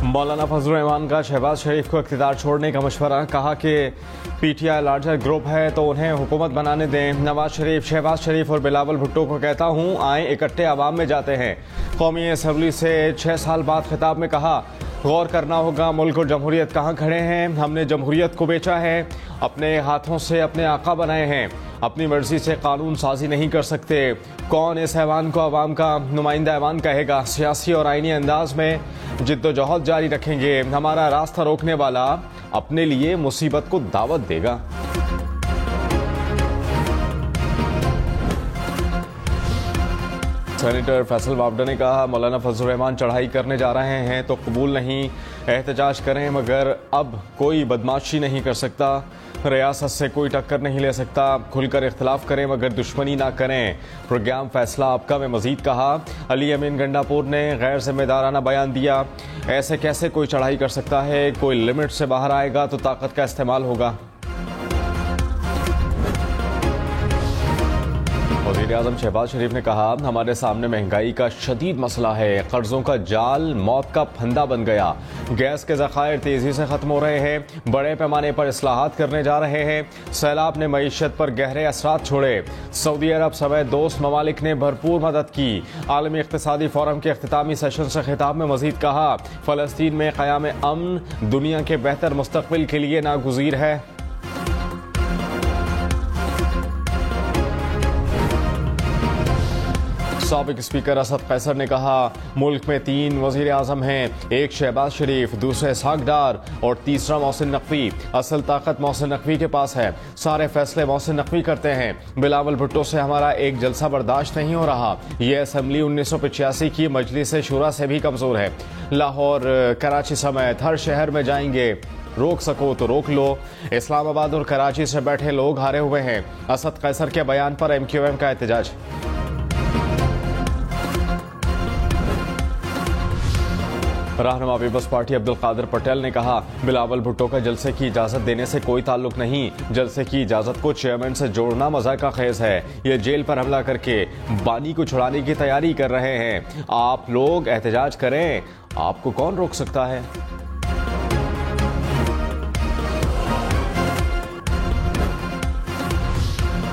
मौलाना फजल रहमान का शहबाज शरीफ को इख्तियार छोड़ने का मशवरा। कहा कि पीटीआई लार्जर ग्रुप है तो उन्हें हुकूमत बनाने दें। नवाज शरीफ, शहबाज शरीफ और बिलावल भुट्टो को कहता हूँ आए इकट्ठे आवाम में जाते हैं। कौमी असम्बली से 6 साल बाद खिताब में कहा गौर करना होगा मुल्क और जमहूरियत कहाँ खड़े हैं। हमने जमहूरियत को बेचा है, अपने हाथों से अपने आका बनाए हैं, अपनी मर्जी से कानून साजी नहीं कर सकते। कौन इस ऐवान को अवाम का नुमाइंदा ऐवान कहेगा। सियासी और आईनी अंदाज में जिद्दोजहद जारी रखेंगे। हमारा रास्ता रोकने वाला अपने लिए मुसीबत को दावत देगा। सेनेटर फैसल वावडा ने कहा मौलाना फजल रहमान चढ़ाई करने जा रहे हैं तो कबूल नहीं, एहतजाज करें मगर अब कोई बदमाशी नहीं कर सकता। रियासत से कोई टक्कर नहीं ले सकता। खुलकर इख्तलाफ करें मगर दुश्मनी ना करें। प्रोग्राम फैसला आपका में मजीद कहा अली अमीन गंडापुर ने गैर जिम्मेदाराना बयान दिया। ऐसे कैसे कोई चढ़ाई कर सकता है। कोई लिमिट से बाहर आएगा तो ताकत का इस्तेमाल होगा। वज़ीर-ए-आज़म शहबाज शरीफ ने कहा हमारे सामने महंगाई का शदीद मसला है। कर्जों का जाल मौत का फंदा बन गया। गैस के ज़खायर तेजी से खत्म हो रहे हैं। बड़े पैमाने पर इस्लाहात करने जा रहे हैं। सैलाब ने मईशत पर गहरे असरात छोड़े। सऊदी अरब समेत दोस्त ममालिक ने भरपूर मदद की। आलमी इक़्तिसादी फोरम के इख्तितामी सेशन से खिताब में मजीद कहा फ़लस्तीन में क़याम अमन दुनिया के बेहतर मुस्तक़बिल के लिए नागुज़ीर है। साबिक स्पीकर असद कैसर ने कहा मुल्क में 3 वज़ीर आज़म हैं, एक शहबाज शरीफ, दूसरे इसहाक डार और तीसरा मोहसिन नकवी। असल ताकत मोहसिन नकवी के पास है। सारे फैसले मोहसिन नकवी करते हैं। बिलावल भुट्टो से हमारा एक जलसा बर्दाश्त नहीं हो रहा। यह असम्बली 1985 की मजलिस शुरा से भी कमजोर है। लाहौर, कराची समेत हर शहर में जाएंगे। रोक सको तो रोक लो। इस्लामाबाद और कराची से बैठे लोग हारे हुए हैं। असद कैसर के बयान पर MQM का एहतजाज। रहनुमा पीपल्स पार्टी अब्दुल कादिर पटेल ने कहा बिलावल भुट्टो का जलसे की इजाजत देने से कोई ताल्लुक नहीं। जलसे की इजाजत को चेयरमैन से जोड़ना मजाक खेज है। ये जेल पर हमला करके बानी को छुड़ाने की तैयारी कर रहे हैं। आप लोग एहतजाज करें, आपको कौन रोक सकता है।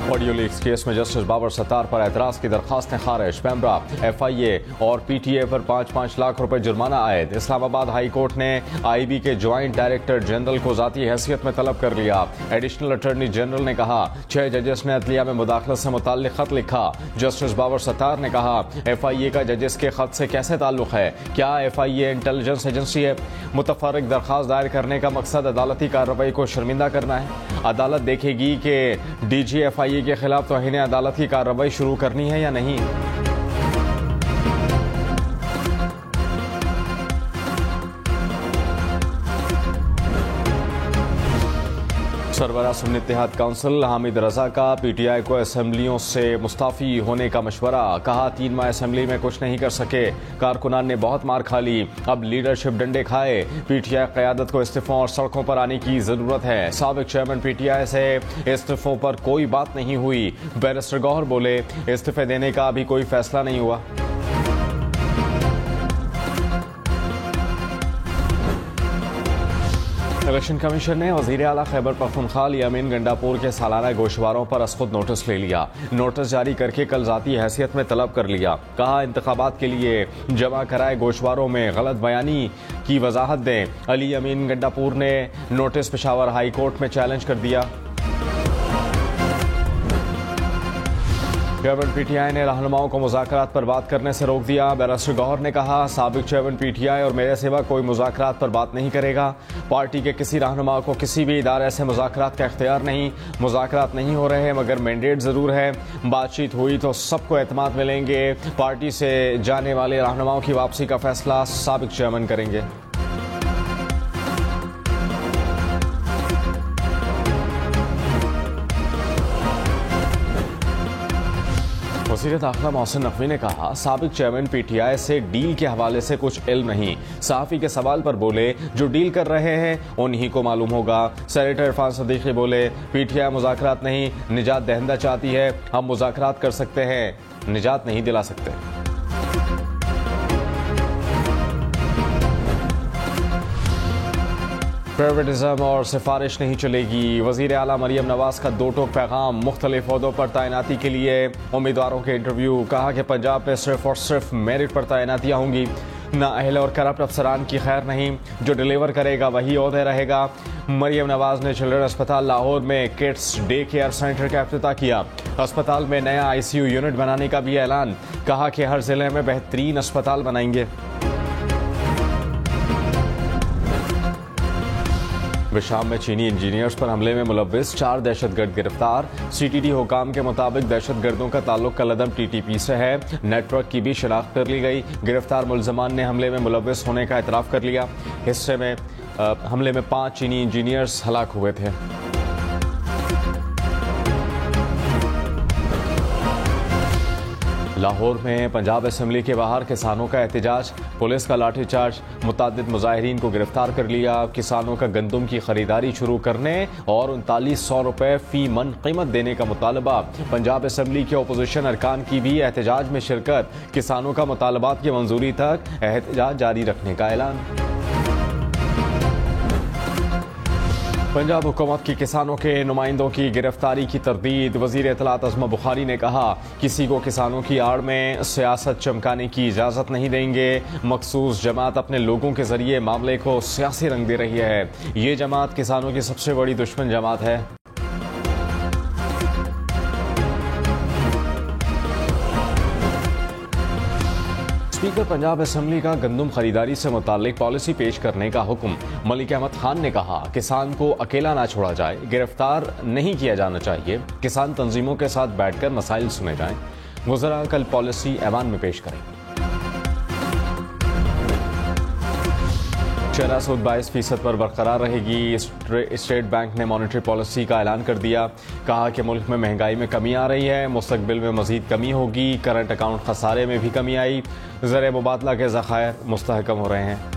ऑडियो लीक्स केस में जस्टिस बाबर सत्तार पर एतराज की दरखास्तें खारिज। पैमरा, FIA और PTA पर 5-5 लाख रुपए जुर्माना आयद। इस्लामाबाद हाई कोर्ट ने IB के ज्वाइंट डायरेक्टर जनरल को जाती हैसियत में तलब कर लिया। एडिशनल अटॉर्नी जनरल ने कहा 6 जजेस ने अदलिया में मुदाखलत से मुताल्लिक खत लिखा। जस्टिस बाबर सत्तार ने कहा FIA का जजेस के खत से कैसे ताल्लुक है। क्या FIA इंटेलिजेंस एजेंसी है। मुतफर्रिक दरखास्त दायर करने का मकसद अदालती कार्रवाई को शर्मिंदा करना है। अदालत देखेगी कि DG FIA के खिलाफ तौहीन अदालत की कार्रवाई शुरू करनी है या नहीं। सरबराह सुन्नी इत्तेहाद काउंसिल हामिद रजा का PTI को असम्बलियों से मुस्ताफी होने का मशवरा। कहा 3 माह असम्बली में कुछ नहीं कर सके। कारकुनान ने बहुत मार खा ली, अब लीडरशिप डंडे खाए। PTI क़यादत को इस्तीफों और सड़कों पर आने की जरूरत है। साबिक चेयरमैन PTI से इस्तीफों पर कोई बात नहीं हुई। बैरिस्टर गौहर बोले इस्तीफे देने का अभी कोई फैसला नहीं हुआ। इलेक्शन कमीशन ने वज़ीर आला खैबर पख्तूनख्वा अली अमीन गंडापुर के सालाना गोशवारों पर खुद नोटिस ले लिया। नोटिस जारी करके कल ज़ाती हैसियत में तलब कर लिया। कहा इंतखाबात के लिए जमा कराए गोशवारों में गलत बयानी की वजाहत दें। अली अमीन गंडापुर ने नोटिस पेशावर हाई कोर्ट में चैलेंज कर दिया। चेयरमैन PTI ने रहनुमाओं को मुज़ाकरात पर बात करने से रोक दिया। बैरिस्टर गौहर ने कहा साबिक चेयरमैन PTI और मेरे सिवा कोई मुज़ाकरात पर बात नहीं करेगा। पार्टी के किसी रहनुमा को किसी भी इदारे से मुज़ाकरात का इख्तियार नहीं। मुज़ाकरात नहीं हो रहे मगर मैंडेट ज़रूर है। बातचीत हुई तो सबको एतमाद मिलेंगे। पार्टी से जाने वाले रहनुमाओं की वापसी का फैसला साबिक चेयरमैन करेंगे। वज़ीर दाखिला मोहसिन नकवी ने कहा साबिक चेयरमैन PTI से डील के हवाले से कुछ इल्म नहीं। सहाफ़ी के सवाल पर बोले जो डील कर रहे हैं उन्हीं को मालूम होगा। सेनेटर इरफान सदीकी बोले PTI मुज़ाकरात नहीं निजात दहिंदा चाहती है। हम मुज़ाकरात कर सकते हैं, निजात नहीं दिला सकते। फेवरेटिज्म और सिफारिश नहीं चलेगी। वज़ीर आला मरियम नवाज का दो टोक पैगाम। मुख्तलिफ ओहदों पर तैनाती के लिए उम्मीदवारों के इंटरव्यू। कहा कि पंजाब में सिर्फ और सिर्फ मेरिट पर तैनातियाँ होंगी। नाअहल और करप्ट अफसरान की खैर नहीं, जो डिलीवर करेगा वही ओहदे रहेगा। मरियम नवाज ने चिल्ड्रन अस्पताल लाहौर में किड्स डे केयर सेंटर का इफ्तिताह किया। अस्पताल में नया ICU यूनिट बनाने का भी ऐलान। कहा कि हर जिले में बेहतरीन अस्पताल बनाएंगे। शाम में चीनी इंजीनियर्स पर हमले में मुलव्विस 4 दहशतगर्द गिरफ्तार। CTT हुकाम के मुताबिक दहशतगर्दों का ताल्लुक कलदम TTP से है। नेटवर्क की भी शिनाख्त कर ली गई। गिरफ्तार मुलजमान ने हमले में मुलव्विस होने का एतराफ़ कर लिया। हमले में 5 चीनी इंजीनियर्स हलाक हुए थे। लाहौर में पंजाब असेंबली के बाहर किसानों का एहतजाज। पुलिस का लाठीचार्ज। मुतादिद मुजाहिरीन को गिरफ्तार कर लिया। किसानों का गंदम की खरीदारी शुरू करने और 3900 रुपये फी मन कीमत देने का मुतालबा। पंजाब असेंबली के अपोजिशन अरकान की भी एहतजाज में शिरकत। किसानों का मुतालबात की मंजूरी तक एहतजाज जारी रखने का ऐलान। पंजाब हुकूमत की किसानों के नुमाइंदों की गिरफ्तारी की तरदीद। वज़ीर इत्तलात अज़मा बुखारी ने कहा, किसी को किसानों की आड़ में सियासत चमकाने की इजाज़त नहीं देंगे। मखसूस जमात अपने लोगों के जरिए मामले को सियासी रंग दे रही है। ये जमात किसानों की सबसे बड़ी दुश्मन जमात है। स्पीकर पंजाब असेंबली का गंदम खरीदारी से मुताल्लिक पॉलिसी पेश करने का हुक्म। मलिक अहमद खान ने कहा, किसान को अकेला ना छोड़ा जाए, गिरफ्तार नहीं किया जाना चाहिए। किसान तंजीमों के साथ बैठकर मसाइल सुने जाएं। वज़रा कल पॉलिसी ऐवान में पेश करें। शरह सूद 22% पर बरकरार रहेगी। स्टेट बैंक ने मॉनेटरी पॉलिसी का ऐलान कर दिया। कहा कि मुल्क में महंगाई में कमी आ रही है, मुस्तकबिल में मजीद कमी होगी। करंट अकाउंट खसारे में भी कमी आई। ज़र मुबादला के ज़खायर मुस्तहकम हो रहे हैं।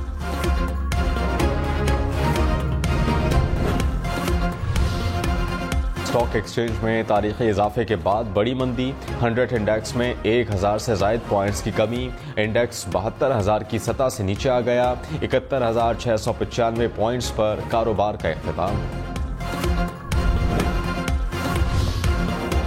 स्टॉक एक्सचेंज में तारीखी इजाफे के बाद बड़ी मंदी। 100 इंडेक्स में 1000 से ज़ायद पॉइंट्स की कमी। इंडेक्स 72,000 की सतह से नीचे आ गया। 71,695 पॉइंट्स पर कारोबार का इख्तिताम।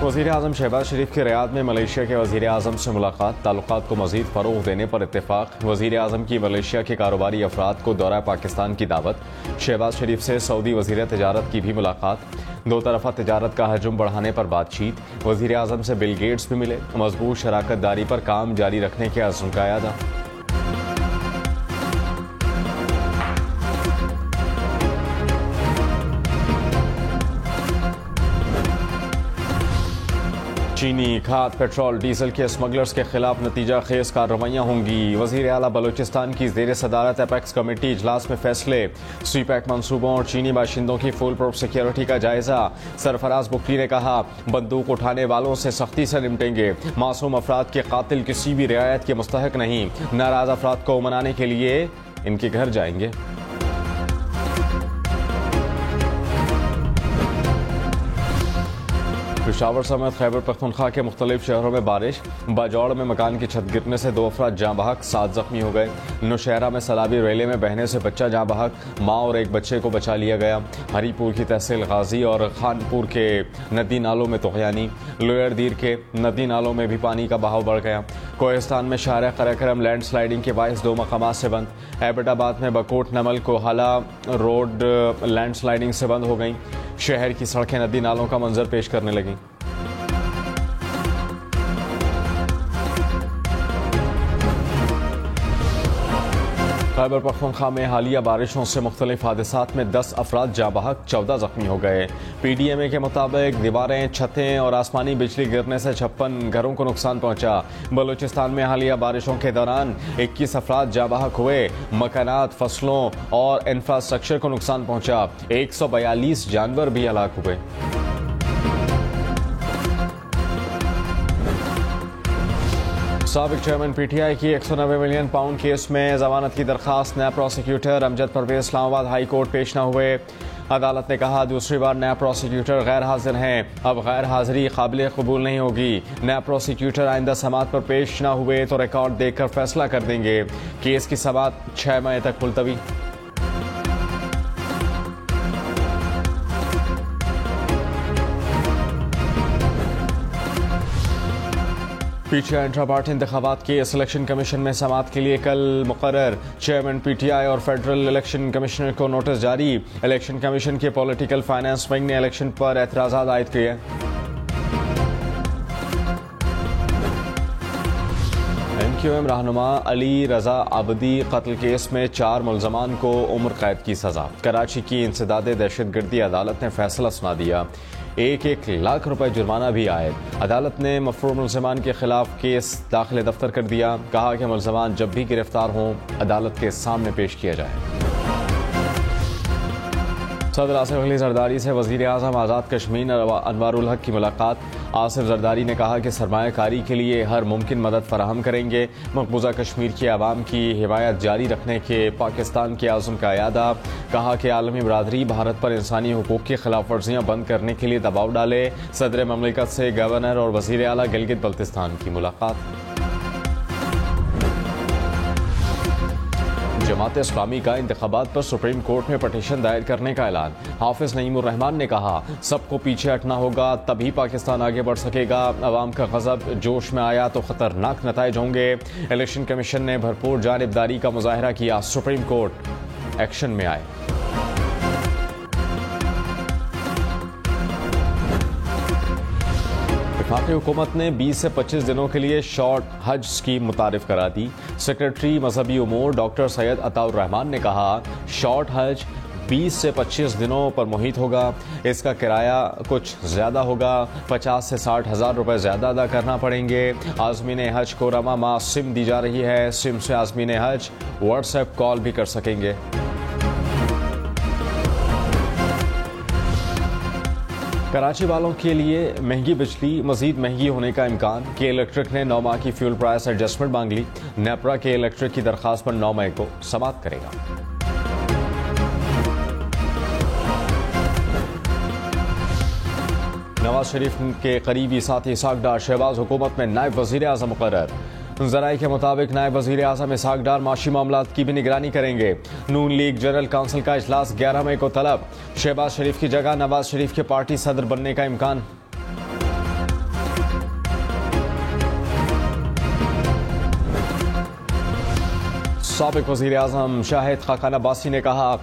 वज़ीर आज़म शहबाज शरीफ की रियाद में मलेशिया के वज़ीर आज़म से मुलाकात। ताल्लुकात को मज़ीद फ़रोग़ देने पर इत्तेफ़ाक़। वज़ीर आज़म की मलेशिया के कारोबारी अफराद को दौरा पाकिस्तान की दावत। शहबाज शरीफ से सऊदी वज़ीर तजारत की भी मुलाकात। दो तरफ़ा तजारत का हजम बढ़ाने पर बातचीत। वज़ीर आज़म से बिल गेट्स भी मिले। मजबूत शराकत दारी पर काम जारी रखने के अज़्म का यादा। चीनी खाद, पेट्रोल, डीजल के स्मगलर्स के खिलाफ नतीजा खेज कार्रवाइयाँ होंगी। वज़ीर आला बलूचिस्तान की ज़ेर सदारत एपेक्स कमेटी इजलास में फैसले। CPEC मंसूबों और चीनी बाशिंदों की फुल प्रूफ सिक्योरिटी का जायजा। सरफराज बुखरी ने कहा, बंदूक उठाने वालों से सख्ती से निपटेंगे। मासूम अफराद के कातिल किसी भी रियायत के मुस्तहक नहीं। नाराज अफराद को मनाने के लिए इनके घर जाएंगे। पेशावर समेत खैबर पख्तूनख्वा के मुख्तलिफ शहरों में बारिश। बाजौड़ में मकान की छत गिरने से 2 अफराद जाँ बहक, 7 जख्मी हो गए। नौशहरा में सलाबी रेले में बहने से बच्चा जाँ बहक, माँ और एक बच्चे को बचा लिया गया। हरीपुर की तहसील गाजी और खानपुर के नदी नालों में तुग़यानी। लोयर दीर के नदी नालों में भी पानी का बहाव बढ़ गया। कोहिस्तान में शाहर कराक्रम लैंड स्लाइडिंग के बायस 2 मकामात से बंद। एबटाबाद में Bakot Namal Kohala road land sliding से बंद हो गई। शहर की सड़कें नदी नालों का मंजर पेश करने लगी। खैबर पख्तूनख्वा में हालिया बारिशों से मुख्तलिफ हादसात में 10 अफराद जाँ बहक, 14 जख्मी हो गए। PDMA के मुताबिक दीवारें, छतें और आसमानी बिजली गिरने से 56 घरों को नुकसान पहुंचा। बलूचिस्तान में हालिया बारिशों के दौरान 21 अफराद जाँ बहक हुए। मकानात, फसलों और इंफ्रास्ट्रक्चर को नुकसान पहुंचा। 142 जानवर भी हलाक हुए। साबिक चेयरमैन PTI की 190 मिलियन पाउंड केस में जमानत की दरखास्त। नया prosecutor Amjad Parvez Islamabad high court पेश न हुए। अदालत ने कहा, दूसरी बार नया प्रोसिक्यूटर गैर हाजिर हैं। अब गैर हाजिरी काबिल कबूल नहीं होगी। नया प्रोसिक्यूटर आइंदा समात पर पेश न हुए तो रिकॉर्ड देखकर फैसला कर देंगे। केस की समात 6 मई तक मुलतवी। पीटीआई इंट्रा पार्टी इंतखाबात के सिलेक्शन कमीशन में समाअत के लिए कल मुकर्रर। चेयरमैन पीटीआई और फेडरल इलेक्शन कमिश्नर को नोटिस जारी। इलेक्शन कमीशन के पॉलिटिकल फाइनेंस विंग ने इलेक्शन पर एतराज़ात आयद किए। एमक्यूएम रहनुमा अली रजा आबदी कत्ल केस में 4 मुल्ज़मान को उम्र कैद की सजा। कराची की इंसदादे दहशतगर्दी अदालत ने फैसला सुना दिया। 1 लाख रुपए जुर्माना भी आए। अदालत ने मफरूर मुल्ज़मान के खिलाफ केस दाखिल दफ्तर कर दिया। कहा कि मुल्ज़मान जब भी गिरफ्तार हों अदालत के सामने पेश किया जाए। सदर आसिफ अली जरदारी से वज़ीर आज़म आज़ाद कश्मीर अनवारुल हक की मुलाकात। आसिफ जरदारी ने कहा कि सरमायाकारी के लिए हर मुमकिन मदद फराहम करेंगे। मकबूजा कश्मीर की आवाम की हिमायत जारी रखने के पाकिस्तान के आज़म का यादा। कहा कि आलमी बरादरी भारत पर इंसानी हुकूक की खिलाफ वर्जियाँ बंद करने के लिए दबाव डाले। सदर ममलिकत से गवर्नर और वज़ीर आला गिलगित बल्तिस्तान की मुलाकात। जमात इस्लामी का इंतखाबात पर सुप्रीम कोर्ट में पटिशन दायर करने का ऐलान। हाफिज नईमुर रहमान ने कहा सबको पीछे हटना होगा तभी पाकिस्तान आगे बढ़ सकेगा। अवाम का गज़ब जोश में आया तो खतरनाक नताइज होंगे। इलेक्शन कमीशन ने भरपूर जानिबदारी का मुजाहरा किया। सुप्रीम कोर्ट एक्शन में आए। वफाकी हुकूमत ने 20 से 25 दिनों के लिए शॉर्ट हज स्कीम मुतारिफ करा दी। सेक्रेटरी मजहबी उमूर डॉक्टर सैयद अताउर रहमान ने कहा शॉर्ट हज 20 से 25 दिनों पर मुहित होगा। इसका किराया कुछ ज़्यादा होगा। 50 से 60 हज़ार रुपये ज़्यादा अदा करना पड़ेंगे। आज़मीन हज को रमा माह सिम दी जा रही है। सिम से आज़मीन हज व्हाट्सएप कॉल भी कर सकेंगे। कराची वालों के लिए महंगी बिजली मजीद महंगी होने का इम्कान। के इलेक्ट्रिक ने 9 माह की फ्यूल प्राइस एडजस्टमेंट मांग ली। नेपरा के इलेक्ट्रिक की दरखास्त पर 9 मई को समाअत करेगा। नवाज शरीफ के करीबी साथी इसहाक डार शहबाज हुकूमत में नायब वज़ीर आज़म मुकर्रर। ज़राए के मुताबिक नायब वज़ीर आज़म इसहाक डार माशी मामलात की भी निगरानी करेंगे। नून लीग जनरल काउंसिल का इजलास 11 मई को तलब। शहबाज शरीफ की जगह नवाज शरीफ के पार्टी सदर बनने का इम्कान। साबिक वज़ीर आज़म शाहिद खाकान अब्बासी ने कहा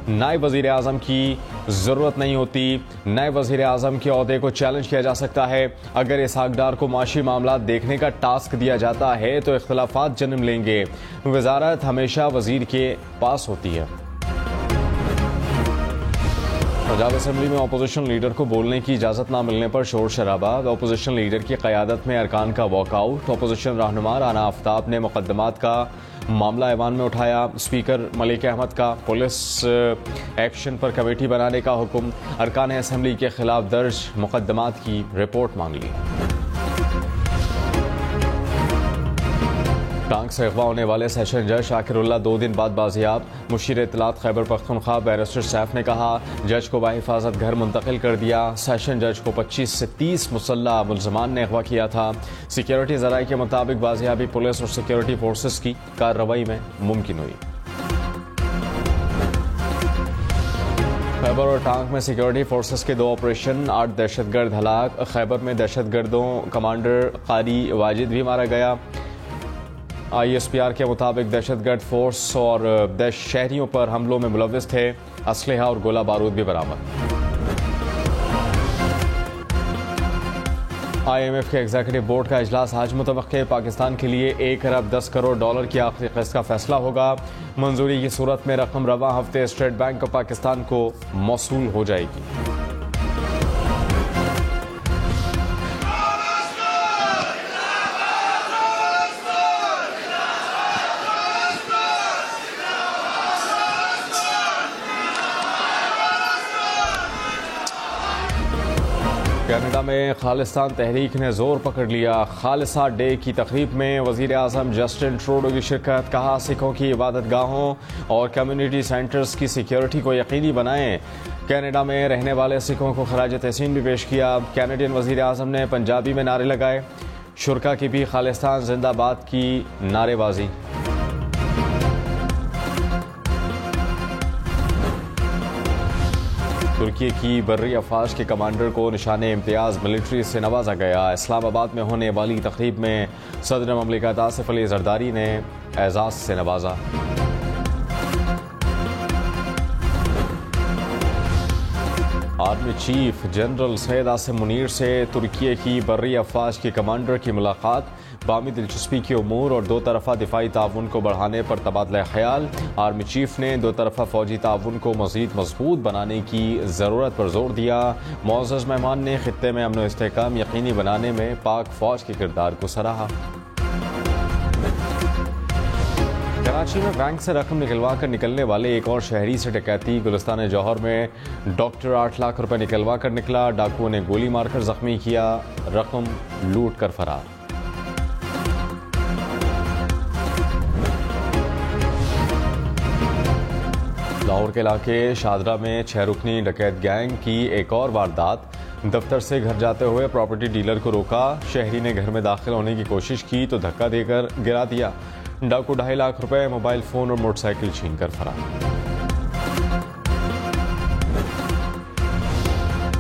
नायब वज़ीर आज़म की ज़रूरत नहीं होती। नायब वज़ीर आज़म के ओहदे को चैलेंज किया जा सकता है। अगर इसहाक डार को माशी मामला देखने का टास्क दिया जाता है तो इख्तलाफात जन्म लेंगे। वज़ारत हमेशा वज़ीर के पास होती है। पंजाब असम्बली में अपोजिशन लीडर को बोलने की इजाज़त न मिलने पर शोर शराबा। अपोजिशन लीडर की क़यादत में अरकान का वॉकआउट। अपोजिशन रहनुमा राना आफ्ताब ने मुकदमात का मामला ऐवान में उठाया। स्पीकर मलिक अहमद का पुलिस एक्शन पर कमेटी बनाने का हुक्म। अरकान असम्बली के खिलाफ दर्ज मुकदमात की रिपोर्ट मांग ली। टांग से अगवा होने वाले सेशन जज शाकिरुल्लाह 2 दिन बाद बाजियाब। मुशीर इत्तलात खैबर पख्तूनख्वा बैरिस्टर सैफ ने कहा जज को बाहिफाजत घर मुंतकिल कर दिया। सेशन जज को 25 से 30 मुसल्ला मुल्ज़मान ने अगवा किया था। सिक्योरिटी ज़राए के मुताबिक बाजियाबी पुलिस और सिक्योरिटी फोर्सेस की कार्रवाई में मुमकिन हुई। खैबर और टांग में सिक्योरिटी फोर्सेस के 2 ऑपरेशन, 8 दहशतगर्द हलाक। खैबर में दहशतगर्दों कमांडर कारी वाजिद भी मारा गया। ISPR के मुताबिक दहशतगर्द फोर्स और शहरियों पर हमलों में मुलव्विस थे। असलहा और गोला बारूद भी बरामद। IMF के एग्जीक्यूटिव बोर्ड का इजलास आज मुतवक्के। पाकिस्तान के लिए 1 अरब 10 करोड़ डॉलर की आखिरी किस्त का फैसला होगा। मंजूरी की सूरत में रकम रवा हफ्ते स्टेट बैंक ऑफ पाकिस्तान को मौसूल हो जाएगी। कनाडा में खालिस्तान तहरीक ने जोर पकड़ लिया। खालिसा डे की तकरीब में वज़ीर आज़म जस्टिन ट्रूडो की शिरकत। कहा सिखों की इबादत गाहों और कम्युनिटी सेंटर्स की सिक्योरिटी को यकीनी बनाएं। कनाडा में रहने वाले सिखों को खराज तहसीन भी पेश किया। कैनेडियन वज़ीर आज़म ने पंजाबी में नारे लगाए। शुरका की भी खालिस्तान जिंदाबाद की नारेबाजी। तुर्की की बर्री अफवाज के कमांडर को निशाने इम्तियाज़ मिलिट्री से नवाजा गया। इस्लामाबाद में होने वाली तकरीब में सदर ममलिकत आसिफ अली जरदारी ने एजाज़ से नवाजा। Army chief general Syed Asim Munir से तुर्की की बर्री अफवाज के कमांडर की मुलाकात, बामी दिलचस्पी के उमूर और दो तरफा दिफाई ताउन को बढ़ाने पर तबादला ख्याल। आर्मी चीफ ने दो तरफा फौजी ताउन को मजीद मजबूत बनाने की ज़रूरत पर जोर दिया। मुअज़्ज़ज़ मेहमान ने खित्ते में अमन व इस्तेहकाम यकीनी बनाने में पाक फौज के किरदार को सराहा। कराची में बैंक से रकम निकलवा कर निकलने वाले एक और शहरी से डकैती। गुलिस्तान जौहर में डॉक्टर 8 लाख रुपए निकलवा कर निकला, डाकुओं ने गोली मारकर जख्मी किया, रकम लूट कर फरार। लाहौर के इलाके शादरा में 6 रुकनी डकैत गैंग की एक और वारदात। दफ्तर से घर जाते हुए प्रॉपर्टी डीलर को रोका, शहरी ने घर में दाखिल होने की कोशिश की तो धक्का देकर गिरा दिया। डाकू 2.5 लाख रुपए, मोबाइल फोन और मोटरसाइकिल छीन कर फरार।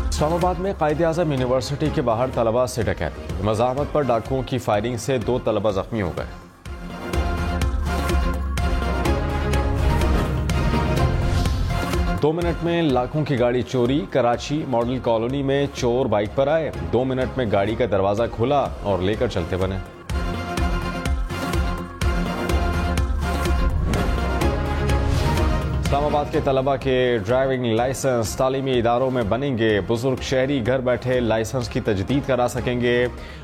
इस्लामाबाद में कायद-ए-आज़म यूनिवर्सिटी के बाहर तलबा से डकैती, मज़ाहमत पर डाकुओं की फायरिंग से 2 तलबा जख्मी हो गए। दो मिनट में लाखों की गाड़ी चोरी। कराची मॉडल कॉलोनी में चोर बाइक पर आए, 2 मिनट में गाड़ी का दरवाजा खोला और लेकर चलते बने। इस्लामाबाद के तलबा के ड्राइविंग लाइसेंस तालीमी इदारों में बनेंगे। बुजुर्ग शहरी घर बैठे लाइसेंस की तजदीद करा सकेंगे।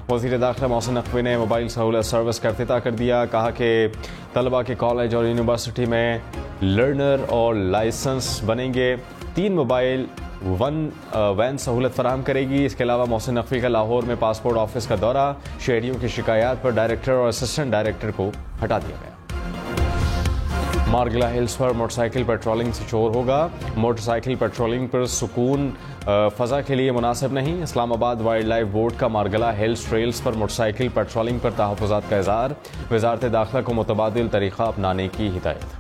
वज़ीर दाखिला मोहसिन नकवी ने मोबाइल सहूलत सर्विस का इफ्तिताह कर दिया। कहा कि तलबा के कॉलेज और यूनिवर्सिटी में लर्नर और लाइसेंस बनेंगे। 3 मोबाइल वैन सहूलत फराहम करेगी। इसके अलावा मोहसिन नकवी का लाहौर में पासपोर्ट ऑफिस का दौरा, शहरियों की शिकायत पर डायरेक्टर और असिस्टेंट डायरेक्टर को हटा दिया गया। मारगिला हिल्स पर मोटरसाइकिल पेट्रोलिंग से शोर होगा। मोटरसाइकिल पेट्रोलिंग पर सुकून फ़ज़ा के लिए मुनासिब नहीं। इस्लामाबाद वाइल्ड लाइफ बोर्ड का मारगिला हिल्स ट्रेल्स पर मोटरसाइकिल पेट्रोलिंग पर तहफ़्फ़ुज़ात का इज़हार। वज़ारत दाखिला को मुतबादिल तरीक़ा अपनाने की हिदायत।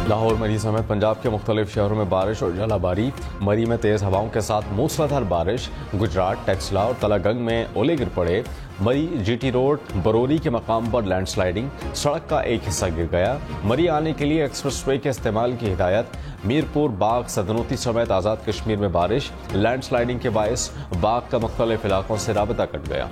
लाहौर, मरी समेत पंजाब के मुख्तलिफ शहरों में बारिश और जलाबारी। मरी में तेज़ हवाओं के साथ मूसलाधार बारिश। गुजरात, टेक्सला और तलागंग में ओले गिर पड़े। मरी GT रोड बरोरी के मकाम पर लैंडस्लाइडिंग, सड़क का एक हिस्सा गिर गया। मरी आने के लिए एक्सप्रेस वे के इस्तेमाल की हिदायत। मीरपुर, बाग, सदनोती समेत आज़ाद कश्मीर में बारिश। लैंडस्लाइडिंग के बायस बाग का मुख्तलिफ इलाकों से राबता कट गया।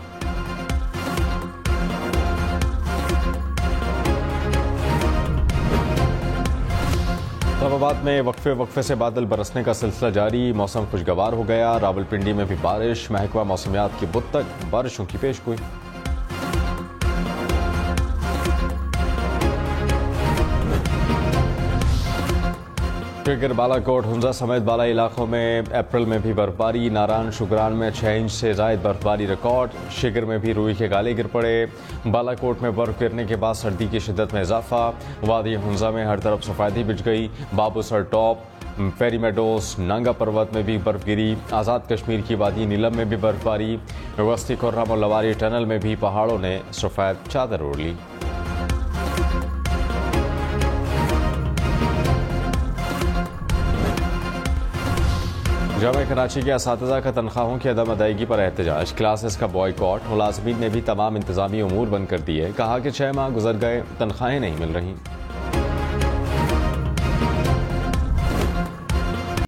इस्लामाबाद में वक्फे से बादल बरसने का सिलसिला जारी। मौसम खुशगवार हो गया। रावलपिंडी में भी बारिश। महकमा मौसमियात की बुध तक बारिशों की पेशगोई। शिगर, बालाकोट, हुंजा समेत बाला इलाकों में अप्रैल में भी बर्फबारी। नारायण शुगरान में 6 इंच से ज़ायद बर्फबारी रिकॉर्ड। शिगर में भी रूई के गाले गिर पड़े। बालाकोट में बर्फ गिरने के बाद सर्दी की शिद्दत में इजाफा। वादी हुंजा में हर तरफ सफ़ेदी बिछ गई। बाबूसर टॉप, फेरी मेडोज, नांगा पर्वत में भी बर्फ गिरी। आज़ाद कश्मीर की वादी नीलम में भी बर्फबारी। वस्ती खुर्रम और लवारी टनल में भी पहाड़ों ने सफ़ेद चादर ओढ़ ली। जामिया कराची के असातिज़ा का तनख्वाहों की अदम अदायगी पर एहतजाज। क्लासेस का बॉयकॉट। मुलाज़मीन ने भी तमाम इंतज़ामी उमूर बंद कर दिए। कहा कि 6 माह गुजर गए, तनख्वाहें नहीं मिल रही।